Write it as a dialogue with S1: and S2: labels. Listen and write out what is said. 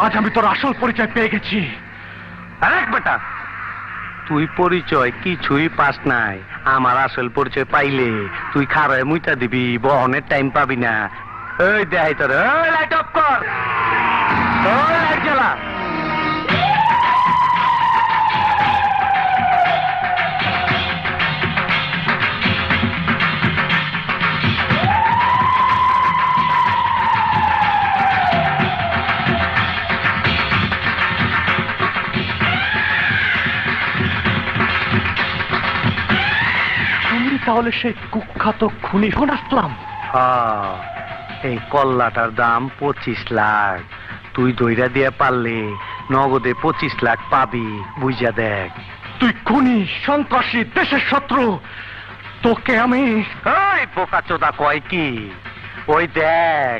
S1: আজ আমি তোর আসল পরিচয় পেয়ে গেছি।
S2: এক বেটা, তুই পরিচয় কিছুই পাস নাই। আমার আসল পরিচয় পাইলে তুই খারায় মুইটা দিবি, বহনের টাইম পাবি না। এই দেখাই তোর, লাইট অফ কর, লাইট জ্বালা।
S1: তাহলে সেই কুখ্যাত খুনি হন আসলাম।
S2: এই কল্লাটার দাম 25 লাখ। তুই দইরা দিয়ে পারলে নগদে 25 লাখ পাবি, বুঝা দেখ।
S1: তুই খুনি, সন্ত্রাসী, দেশের শত্রু। তোকে আমি
S2: ওই বোকা চোদা কয় কি? ওই দেখ